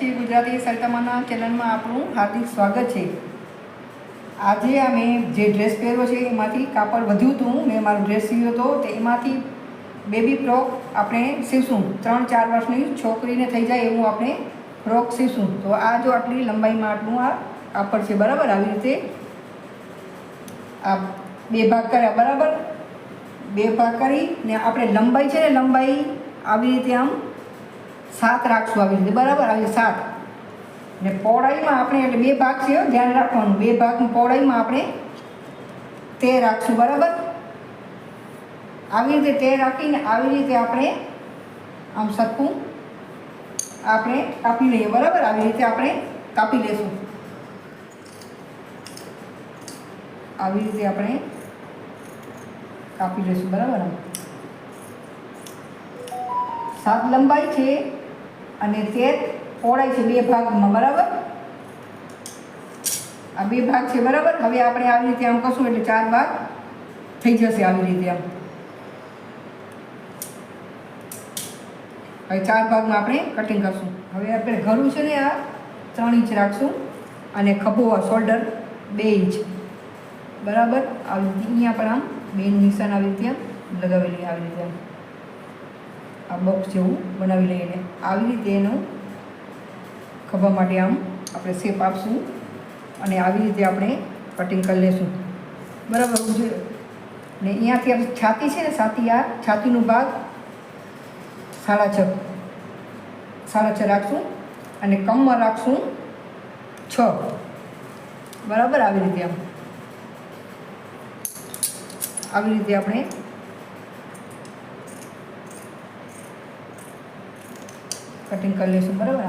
મીનાક્ષી ગુજરાતી સાહિત્યમાંના ચેનલમાં આપણું હાર્દિક સ્વાગત છે। આજે અમે જે ડ્રેસ પહેર્યો છે એમાંથી કાપડ વધ્યું હતું, મેં મારો ડ્રેસ સીવ્યો હતો તો એમાંથી બેબી ફ્રોક આપણે સીવશું। 3-4 વર્ષની છોકરીને થઈ જાય એવું આપણે ફ્રોક સીવશું। તો આ જો આટલી લંબાઈમાં આટલું આ કાપડ છે, બરાબર। આવી રીતે આ બે ભાગ કર્યા, બરાબર। બે ભાગ કરીને આપણે લંબાઈ છે ને, લંબાઈ આવી રીતે આમ 7 રાખશું, આવી રીતે, બરાબર। આવી 7 ને પહોળાઈમાં આપણે એટલે બે ભાગ છે, ધ્યાન રાખવાનું, બે ભાગની પહોળાઈમાં આપણે 13 રાખશું, બરાબર। આવી રીતે 13 રાખીને આવી રીતે આપણે આમ સરખું આપણે કાપી લઈએ, બરાબર। આવી રીતે આપણે કાપી લઈશું, આવી રીતે આપણે કાપી લઈશું, બરાબર। 7 લંબાઈ છે અને 13 પહોળાઈ છે, બે ભાગમાં, બરાબર। આ બે ભાગ છે, બરાબર। હવે આપણે આવી રીતે આમ કરશું એટલે 4 ભાગ થઈ જશે, આવી રીતે આમ। હવે 4 ભાગમાં આપણે કટિંગ કરશું। હવે આપણે ઘરું છે ને આ 3 ઇંચ રાખશું અને ખભો શોલ્ડર 2 ઇંચ, બરાબર। આવી રીતે અહીંયા પણ આમ 2 નિશાન આવી રીતે લગાવી લઈએ, આવી રીતે આ બોક્સ જેવું બનાવી લઈએ। આવી રીતે એનું ખભા માટે આમ આપણે શેપ આપશું અને આવી રીતે આપણે કટિંગ કરી લઈશું, બરાબર। ને અહીંયાથી આપણે છાતી છે ને, આ છાતીનો ભાગ 6.5 રાખશું અને કમર રાખશું 6, બરાબર। આવી રીતે આવી રીતે આપણે કટિંગ કરી લઈશું, બરાબર।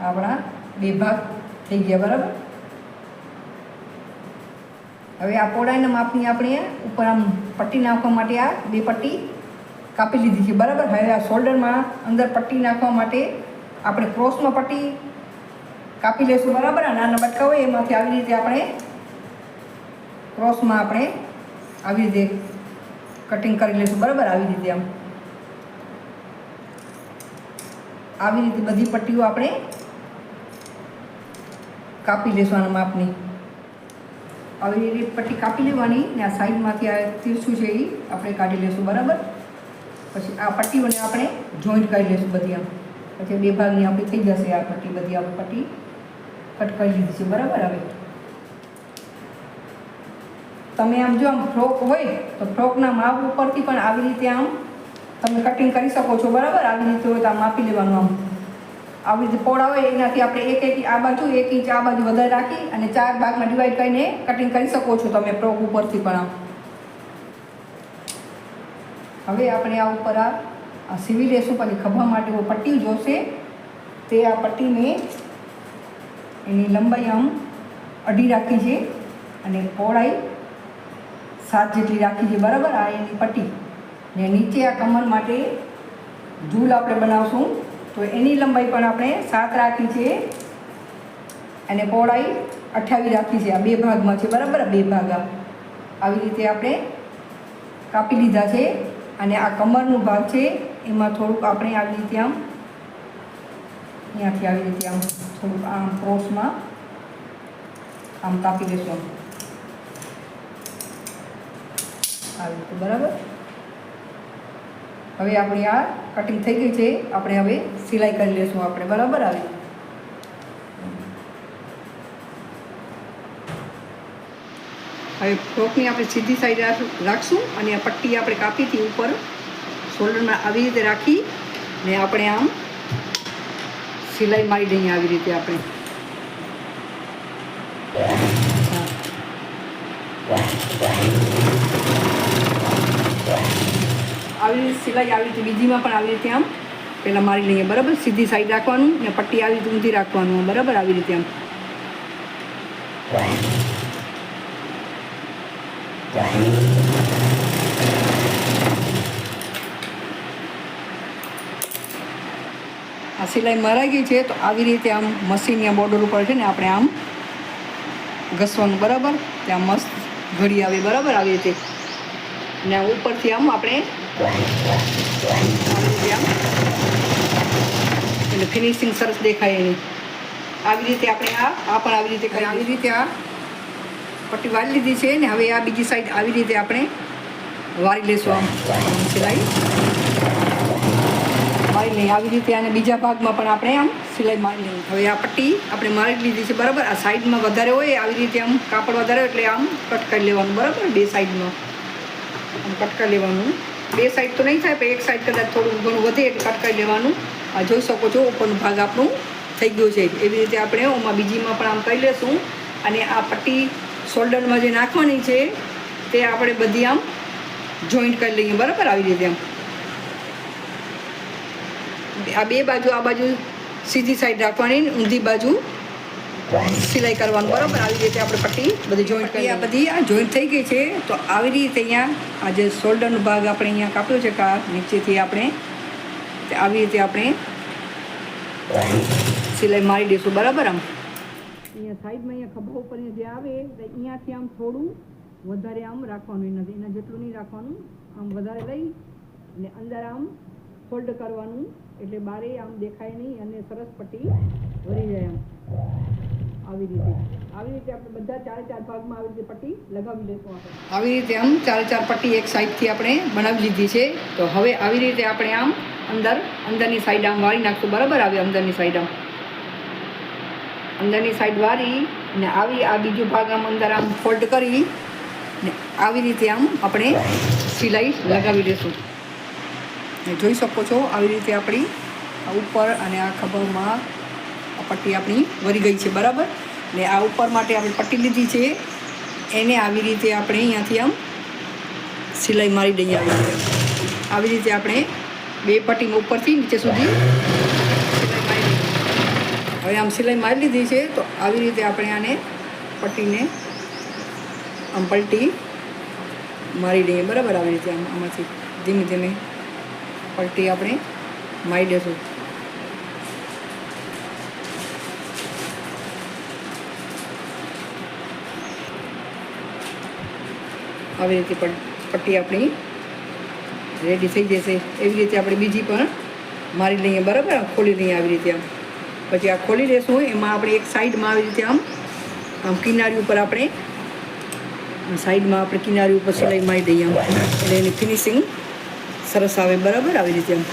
આપણા બે ભાગ થઈ ગયા, બરાબર। હવે આ પહોળાઈના માપની આપણે ઉપર આમ પટ્ટી નાખવા માટે આ 2 પટ્ટી કાપી લીધી છે, બરાબર। હવે આ શોલ્ડરમાં અંદર પટ્ટી નાખવા માટે આપણે ક્રોસમાં પટ્ટી કાપી લઈશું, બરાબર। આ નાના બટકા હોય એમાંથી આવી રીતે આપણે ક્રોસમાં આપણે આવી રીતે કટિંગ કરી લઈશું, બરાબર। આવી રીતે આવી રીતે બધી પટ્ટીઓ આપણે કાપી લઈશું આના માપની। આવી રીતે પટ્ટી કાપી લેવાની ને આ સાઈડમાંથી આ તીરછું છે એ આપણે કાઢી લઈશું, બરાબર। પછી આ પટ્ટીઓને આપણે જોઈન્ટ કરી લઈશું બધી આમ, પછી 2 ભાગની આપણી થઈ જશે આ પટ્ટી, બધી આપણે પટ્ટી કટ કરી લીધી છે, બરાબર। હવે તમે આમ જો આમ ફ્રોક હોય તો ફ્રોકના માપ ઉપરથી પણ આવી રીતે આમ તમે કટિંગ કરી શકો છો, બરાબર। આવી રીતે હોય તો આમ માપી લેવાનું, આમ આવી રીતે પહોળા હોય એનાથી આપણે 1 ઇંચ આ બાજુ 1 ઇંચ આ બાજુ વધારે રાખી અને 4 ભાગમાં ડિવાઈડ કરીને કટિંગ કરી શકો છો તમે ફ્રોક ઉપરથી પણ આમ। હવે આપણે આ ઉપર આ સીવી લેશું, પછી ખભા માટે પટ્ટી જોશે તે આ પટ્ટી મેં એની લંબાઈ આમ 2.5 રાખી છે અને પહોળાઈ 7 જેટલી રાખી છે, બરાબર। આ એની પટ્ટી ને નીચે આ કમર માટે ઝૂલ આપણે બનાવશું તો એની લંબાઈ પણ આપણે 7 રાખી છે અને પહોળાઈ 28 રાખી છે। આ 2 ભાગમાં છે, બરાબર। 2 ભાગ આવી રીતે આપણે કાપી લીધા છે અને આ કમરનો ભાગ છે એમાં થોડુંક આપણે આવી રીતે આમ અહીંયાથી આવી રીતે આમ થોડુંક આમ ક્રોસમાં આમ કાપી લઈશું, આવી રીતે, બરાબર। હવે આપણી આ કટિંગ થઈ ગઈ છે, આપણે હવે સિલાઈ કરી લઈશું આપણે, બરાબર। આવી હવે ફ્રોકની આપણે સીધી સાઈડ રાખશું અને આ પટ્ટી આપણે કાપી હતી ઉપર શોલ્ડરમાં આવી રીતે રાખી ને આપણે આમ સિલાઈ મારી દઈએ, આવી રીતે આપણે આવી રીતે સિલાઈ આવી રીતે બીજીમાં પણ આવી રીતે આમ પહેલાં મારી લઈએ, બરાબર। સીધી સાઈડ રાખવાનું ને પટ્ટી આવી રીતે ઊંધી રાખવાનું, બરાબર। આવી રીતે આમ આ સિલાઈ મરાઈ ગઈ છે તો આવી રીતે આમ મશીનના બોર્ડર ઉપર છે ને આપણે આમ ઘસવાનું, બરાબર। ત્યાં મસ્ત ઘડી આવે, બરાબર। આવી રીતે ને ઉપરથી આમ આપણે આવી રીતે આમ એટલે ફિનિશિંગ સરસ દેખાય એની. આવી રીતે આપણે આ પણ આવી રીતે આવી રીતે આ પટ્ટી વાળી લીધી છે ને હવે આ બીજી સાઈડ આવી રીતે આપણે વાળી લઈશું આમ સિલાઈ મારી લઈએ. આવી રીતે અને બીજા ભાગમાં પણ આપણે આમ સિલાઈ મારી લઈએ. હવે આ પટ્ટી આપણે મારી લીધી છે બરાબર. આ સાઈડમાં વધારે હોય આવી રીતે આમ કાપડ વધારે હોય એટલે આમ કટ કરી લેવાનું બરાબર. બે સાઈડમાં આમ કટ કરી લેવાનું. બે સાઈડ તો નહીં થાય પણ એક સાઈડ કદાચ થોડું ઘણું વધે એટલે કટ કરી લેવાનું. આ જોઈ શકો છો ઉપરનો ભાગ આપણું થઈ ગયો છે. એવી રીતે આપણે ઓમાં બીજીમાં પણ આમ કરી લેશું. અને આ પટ્ટી શોલ્ડરમાં જે નાખવાની છે તે આપણે બધી આમ જોઈન્ટ કરી લઈએ બરાબર. આવી રીતે આમ આ બે બાજુ આ બાજુ સીધી સાઈડ રાખવાની, ઊંધી બાજુ સિલાઈ કરવાનું બરાબર. આવી રીતે આપણે પટ્ટી બધી જોઈન્ટ કરી. આ બધી આ જોઈન્ટ થઈ ગઈ છે. તો આવી રીતે અહીંયા આ જે શોલ્ડરનો ભાગ આપણે અહીંયા કાપ્યો છે કા નીચેથી આપણે આવી રીતે આપણે સિલાઈ મારી દઈશું બરાબર. આમ અહીંયા સાઈડમાં અહીંયા ખભા ઉપર જે આવે તો અહીંયાથી આમ થોડું વધારે આમ રાખવાનું, એના જેટલું નહીં રાખવાનું. આમ વધારે લઈ અને અંદર આમ ફોલ્ડ કરવાનું એટલે બારે આમ દેખાય નહીં અને સરસ પટ્ટી ભરી જાય. આમ આવી રીતે આપણે બધા ચારે ચાર ભાગમાં આવી રીતે પટ્ટી લગાવી લઈશું. આપણે આવી રીતે આમ ચારે ચાર પટ્ટી એક સાઈડથી આપણે બનાવી લીધી છે. તો હવે આવી રીતે આપણે આમ અંદરની સાઈડ આમ વાળી નાખશું બરાબર. આવી અંદરની સાઈડ આમ અંદરની સાઈડ વાળી ને આવી આ બીજો ભાગ આમ અંદર આમ ફોલ્ડ કરી ને આવી રીતે આમ આપણે સિલાઈ લગાવી દઈશું. જોઈ શકો છો આવી રીતે આપણી ઉપર અને આ ખભામાં આ પટ્ટી આપણી વળી ગઈ છે બરાબર. ને આ ઉપર માટે આપણે પટ્ટી લીધી છે એને આવી રીતે આપણે અહીંયાથી આમ સિલાઈ મારી દઈએ. આવી રીતે આપણે બે પટ્ટીમાં ઉપરથી નીચે સુધી સિલાઈ મારી દઈએ. હવે આમ સિલાઈ મારી લીધી છે તો આવી રીતે આપણે આને પટ્ટીને આમ પલટી મારી દઈએ બરાબર. આવી રીતે આમ આમાંથી ધીમે ધીમે પલટી આપણે મારી દઈશું. આવી રીતે પટ્ટી આપણી રેડી થઈ જશે. એવી રીતે આપણે બીજી પણ મારી લઈએ બરાબર. ખોલી લઈએ આવી રીતે આમ. પછી આ ખોલી લેશું એમાં આપણે એક સાઈડમાં આવી રીતે આમ કિનારી ઉપર આપણે સાઈડમાં આપણે કિનારી ઉપર સિલાઈ મારી દઈએ આમ એટલે એની ફિનિશિંગ સરસ આવે બરાબર. આવી રીતે આમ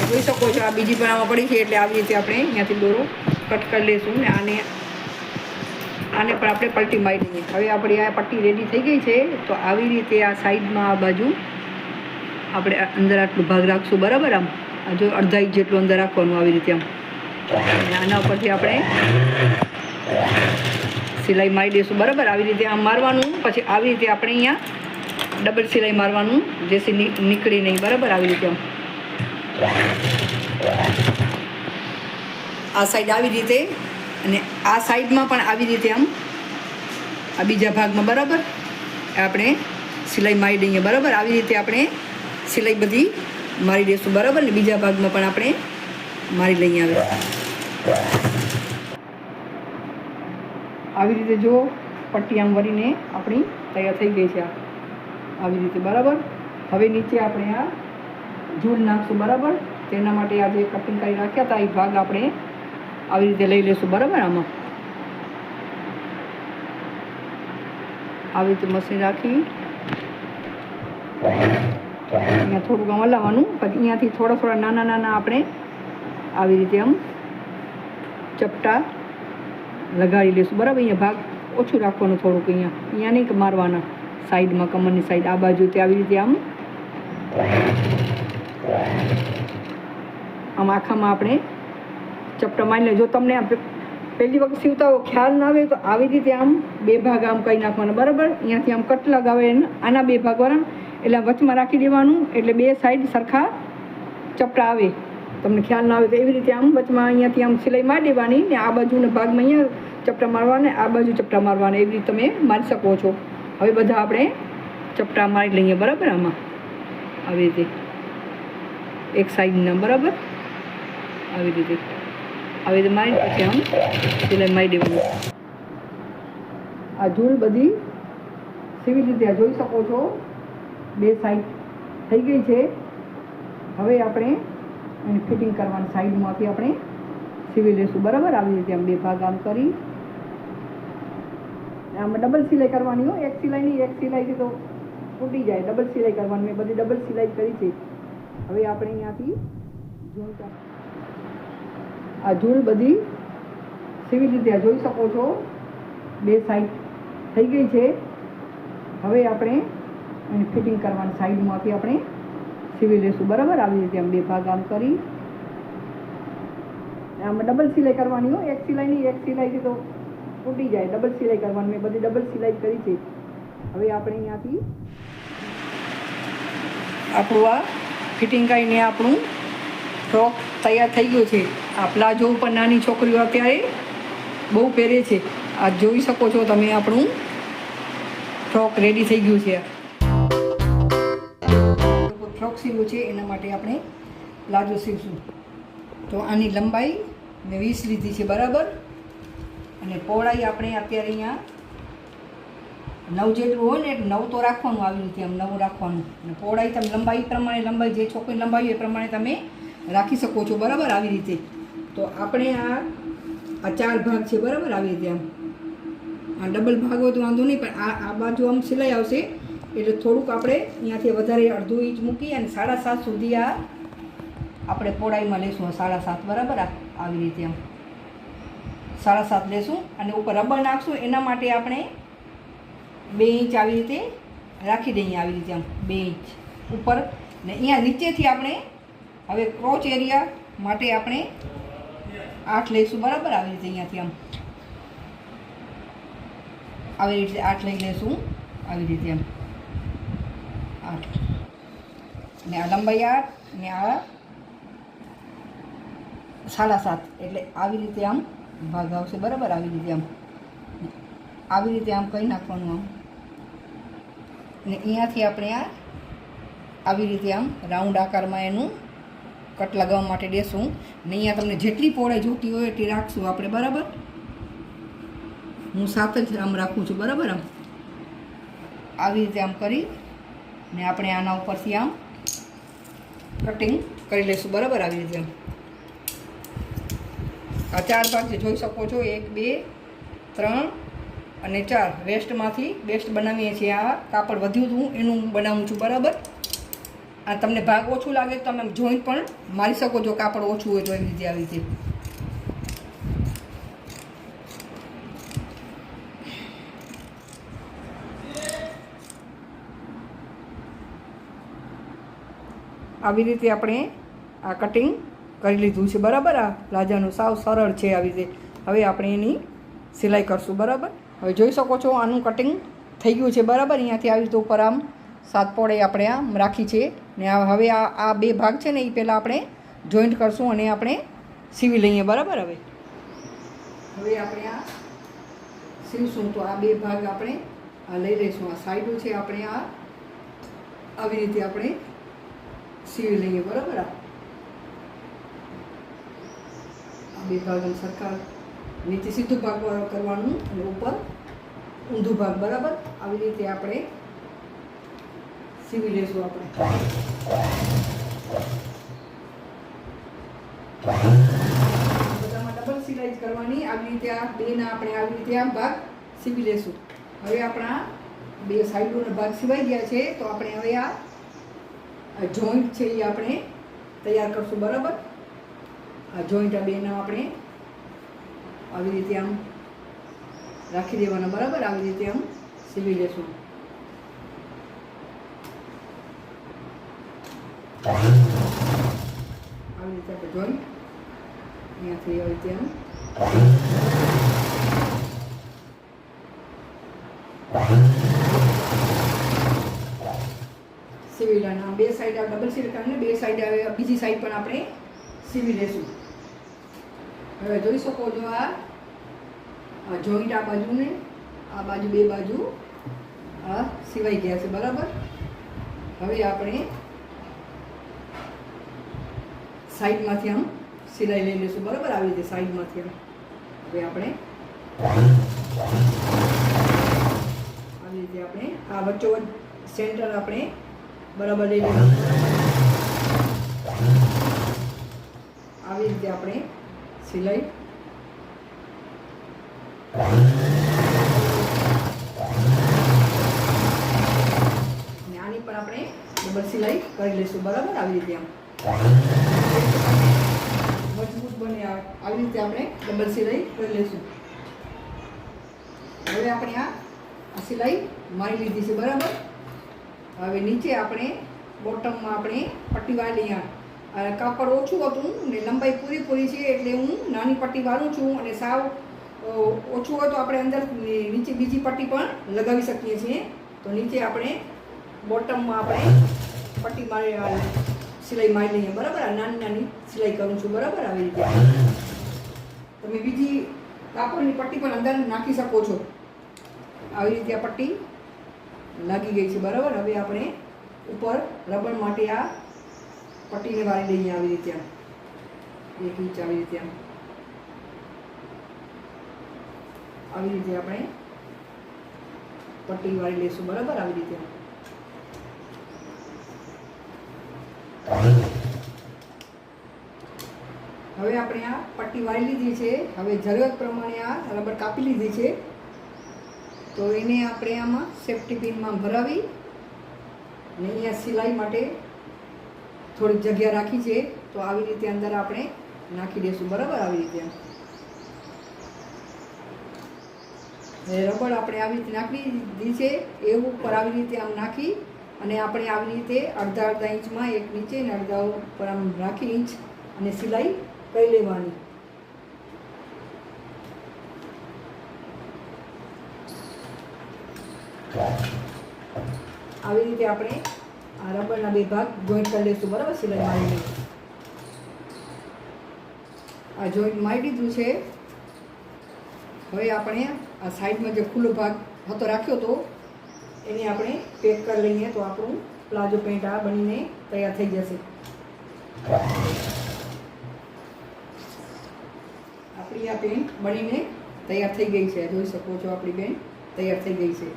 જોઈ શકો છો આ બીજી પણ આમાં પડી છે એટલે આવી રીતે આપણે અહીંયાથી દોરો કટ કરી લઈશું ને આને પણ આપણે પલટી મારી દઈએ. હવે આપણી આ પટ્ટી રેડી થઈ ગઈ છે. તો આવી રીતે આ સાઈડમાં આ બાજુ આપણે અંદર આટલું ભાગ રાખશું બરાબર. આમ આ જો અડધા ઇંચ જેટલું અંદર રાખવાનું આવી રીતે આમ. આના ઉપરથી આપણે સિલાઈ મારી દઈશું બરાબર. આવી રીતે આમ મારવાનું. પછી આવી રીતે આપણે અહીંયા ડબલ સિલાઈ મારવાનું જેથી નીકળી નહીં બરાબર. આવી રીતે આમ આ સાઈડ આવી રીતે અને આ સાઈડમાં પણ આવી રીતે આમ આ બીજા ભાગમાં બરાબર આપણે સિલાઈ મારી દઈએ બરાબર. આવી રીતે આપણે સિલાઈ બધી મારી દઈશું બરાબર. ને બીજા ભાગમાં પણ આપણે મારી લઈએ. આવી રીતે જો પટ્ટી આમ વળીને આપણી તૈયાર થઈ ગઈ છે આવી રીતે બરાબર. હવે નીચે આપણે આ ઝૂલ નાખશું બરાબર. તેના માટે આ જે કટિંગ કરી રાખ્યા હતા એ ભાગ આપણે આવી રીતે લઈ લઈશું બરાબર. આમાં આવી રીતે મશીન રાખી અહીંયા થોડુંક આમ હલાવવાનું. પછી અહીંયાથી થોડા નાના નાના આપણે આવી રીતે આમ ચપટા લગાડી લઈશું બરાબર. અહીંયા ભાગ ઓછું રાખવાનું થોડુંક. અહીંયા નહીં મારવાના સાઈડમાં કમરની સાઈડ આ બાજુથી આવી રીતે આમ આખામાં આપણે ચપટા મારી લે. જો તમને પહેલી વખત સીવતા હોય ખ્યાલ ના આવે તો આવી રીતે આમ બે ભાગ આમ કરી નાખવાના બરાબર. અહીંયાથી આમ કટ લગાવે આના બે ભાગ વાળા એટલે વચમાં રાખી દેવાનું એટલે બે સાઈડ સરખા ચપટા આવે. તમને ખ્યાલ ના આવે તો એવી રીતે આમ વચમાં અહીંયાથી આમ સિલાઈ મારી દેવાની ને આ બાજુના ભાગમાં અહીંયા ચપટા મારવાના આ બાજુ ચપટા મારવાના. એવી રીતે તમે મારી શકો છો. હવે બધા આપણે ચપટા મારી લઈએ બરાબર. આમાં આવી રીતે એક સાઈડના બરાબર આવી રીતે મારી પછી આમ સિલાઈ મારી દેવાનું. આ ઝૂલ બધી સીવી રીતે જોઈ શકો છો બે સાઈડ થઈ ગઈ છે. હવે આપણે એને ફિટિંગ કરવાની સાઈડમાંથી આપણે સીવી લઈશું બરાબર. આવી રીતે આમ બે ભાગ આમ કરી આમાં ડબલ સિલાઈ કરવાની હોય, એક સિલાઈ નહીં, એક સિલાઈથી તો તૂટી જાય. ડબલ સિલાઈ કરવાની, મેં બધી ડબલ સિલાઈ કરી છે. હવે આપણે અહીંયાથી આ ઝૂલ બધી સીવી રીતે જોઈ શકો છો બે સાઈડ થઈ ગઈ છે. હવે આપણે એને ફિટિંગ કરવાની સાઈડમાંથી આપણે સીવી લઈશું બરાબર. આવી રીતે આમ બે ભાગ આમ કરી આમાં ડબલ સિલાઈ કરવાની હોય, એક સિલાઈ નહીં, એક સિલાઈથી તો તૂટી જાય. ડબલ સિલાઈ કરવાની, મેં બધી ડબલ સિલાઈ કરી છે. હવે આપણે અહીંયાથી આપણું આ ફિટિંગ કરીને આપણું ફ્રોક તૈયાર થઈ ગયું છે. આ પ્લાઝો ઉપર નાની છોકરીઓ અત્યારે બહુ પહેરે છે. આ જોઈ શકો છો તમે, આપણું ફ્રોક રેડી થઈ ગયું છે. ફ્રોક સીવું છે એના માટે આપણે પ્લાઝો સીવશું. તો આની લંબાઈ મેં 20 લીધી છે બરાબર. અને પહોળાઈ આપણે અત્યારે અહીંયા 9 જેટલું હોય ને એટલે 9 તો રાખવાનું, આવી રીતે આમ 9 રાખવાનું. અને પહોળાઈ તમે લંબાઈ પ્રમાણે, લંબાઈ જે છોકરી લંબાઈ એ પ્રમાણે તમે રાખી શકો છો બરાબર. આવી રીતે તો આપણે આ 4 ભાગ છે બરાબર. આવી રીતે આમ આ ડબલ ભાગ હોય તો વાંધો નહીં, પણ આ બાજુ આમ સિલાઈ આવશે એટલે થોડુંક આપણે અહીંયાથી વધારે અડધો ઇંચ મૂકી અને 7.5 સુધી આ આપણે પહોળાઈમાં લેશું. 7.5 બરાબર. આવી રીતે આમ 7.5 લેશું અને ઉપર રબર નાખશું. એના માટે આપણે 2 ઇંચ આવી રીતે રાખી દઈએ. આવી રીતે આમ 2 ઇંચ ઉપર ને અહીંયા નીચેથી આપણે હવે ક્રોચ એરિયા માટે આપણે 8 લઈશું બરાબર. આવી રીતે અહીંયાથી આમ આવી રીતે 8 લઈ લઈશું. આવી રીતે આમ 8 ને આ લંબાઈ 8 ને આ 7.5 એટલે આવી રીતે આમ ભાગ આવશે બરાબર. આવી રીતે આમ કરી નાખવાનું આમ ને અહીંયાથી આપણે આ આવી રીતે આમ રાઉન્ડ આકારમાં એનું કટ લગાવવા માટે દેશું. ને અહીંયા તમને જેટલી પહોળાઈ જોતી હોય એટલી રાખશું આપણે બરાબર. હું 7 જ આમ રાખું છું બરાબર. આમ આવી રીતે આમ કરી ને આપણે આના ઉપરથી આમ કટિંગ કરી લઈશું બરાબર. આવી રીતે આમ આ 4 ભાગ છે જોઈ શકો છો, 1 2 3 અને 4. વેસ્ટમાંથી બેસ્ટ બનાવીએ છીએ. આ કાપડ વધ્યું હતું એનું બનાવું છું બરાબર. આ તમને ભાગ ઓછું લાગે તો તમે જોઈન્ટ પણ મારી શકો છો, કાપડ ઓછું હોય તો એવી રીતે. આવી રીતે આવી રીતે આપણે આ કટિંગ કરી લીધું છે બરાબર. આ પ્લાઝાનું સાવ સરળ છે. આવી રીતે હવે આપણે એની સિલાઈ કરશું બરાબર. હવે જોઈ શકો છો આનું કટિંગ થઈ ગયું છે બરાબર. અહીંયાથી આવી રીતે ઉપર આમ 7 પહોળાઈ આપણે આમ રાખી છે ને હવે આ 2 ભાગ છે ને એ પહેલાં આપણે જોઈન્ટ કરશું અને આપણે સીવી લઈએ બરાબર. હવે આપણે આ સીવશું તો આ 2 ભાગ આપણે આ લઈ લઈશું. આ સાઈડો છે આપણે આ આવી રીતે આપણે સીવી લઈએ બરાબર. આ 2 ભાગ સરખા નીચે સીધું ભાગ કરવાનું અને ઉપર ઊંધું ભાગ બરાબર. આવી રીતે આપણે સીવી લઈશું. આપણે બધામાં ડબલ સિલાઈ કરવાની. આવી રીતે આ 2ના આપણે આવી રીતે આ ભાગ સીવી લઈશું. હવે આપણા 2 સાઈડોના ભાગ સિવાઈ ગયા છે તો આપણે હવે આ જોઈન્ટ છે એ આપણે તૈયાર કરશું બરાબર. આ જોઈન્ટ આ 2ના આપણે આવી રીતે આમ રાખી દેવાના બરાબર. આવી રીતે આમ સીવી લેશું. આવી રીતે આપણે જોઈન્ટ અહીંયાથી આવી રીતે આમ સીવી લેવાના. 2 સાઈડ આ ડબલ સીલ કરીને 2 સાઈડ આવે બીજી સાઈડ પણ આપણે સીવી લેશું. હવે જોઈ શકો છો આ જોઈન્ટ આ બાજુ ને આ બાજુ 2 બાજુ આ સિવાઈ ગયા છે બરાબર. હવે આપણે સાઈડમાંથી આમ સિલાઈ લઈ લઈશું બરાબર. આવી રીતે સાઈડમાંથી આમ હવે આપણે આવી રીતે આપણે આ વચ્ચોવચ્ચ સેન્ટર આપણે બરાબર લઈ લઈશું. આવી રીતે આપણે સિલાઈ અને આની પણ આપણે ડબલ સિલાઈ કરી લઈશું. બરાબર આવી રીતે આમ મજબૂત બને આવી રીતે આપણે ડબલ સિલાઈ કરી લઈશું. હવે આપણે આ સિલાઈ મારી લીધી છે. બરાબર. હવે નીચે આપણે બોટમમાં આપણે પટ્ટી વાળી કાપડ ઓછું હતું ને લંબાઈ પૂરી છે એટલે હું નાની પટ્ટી વાળું છું, અને સાવ ઓછું હોય તો આપણે અંદર નીચે બીજી પટ્ટી પણ લગાવી શકીએ છીએ. તો નીચે આપણે બોટમમાં આપણે પટ્ટી મારી સિલાઈ મારી લઈએ. બરાબર. આ નાની સિલાઈ કરું છું. બરાબર. આવી રીતે તમે બીજી કાપડની પટ્ટી પણ અંદર નાખી શકો છો. આવી રીતે આ પટ્ટી લાગી ગઈ છે. બરાબર. હવે આપણે ઉપર રબર માટે આ પટ્ટીને વાળી લઈએ. આવી રીતે 1 ઇંચ આવી રીતે આવી રીતે આપણે પટ્ટી વાળી લઈશું. બરાબર. આવી રીતે હવે આપણે આ પટ્ટી વાળી લીધી છે. હવે જરૂરત પ્રમાણે આ રબર કાપી લીધી છે, તો એને આપણે આમાં સેફ્ટી પિનમાં ભરાવી અને અહીંયા સિલાઈ માટે થોડીક જગ્યા રાખી છે, તો આવી રીતે અંદર આપણે નાખી દઈશું. બરાબર. આવી રીતે રબર આપણે આવી રીતે નાખી દીધી છે. એ ઉપર આવી રીતે આમ નાખી અને આપણે આવી રીતે અડધા ઇંચમાં એક નીચે ને અડધા ઉપર આમ રાખી ઇંચ અને સિલાઈ કરી લેવાની. આવી રીતે આપણે આ રબરના 2 ભાગ જોઈન્ટ કરી લઈશું. બરાબર. સિલાઈ મારી આ જોઈન્ટ મારી દીધું છે. હવે આપણે આ સાઈડમાં જે ખુલ્લો ભાગ હતો રાખ્યો હતો એને આપણે પેક કરી લઈએ, તો આપણું પ્લાઝો પેન્ટ આ બનીને તૈયાર થઈ જશે. આપણી આ પેન્ટ બનીને તૈયાર થઈ ગઈ છે. જોઈ શકો છો આપણી પેન્ટ તૈયાર થઈ ગઈ છે.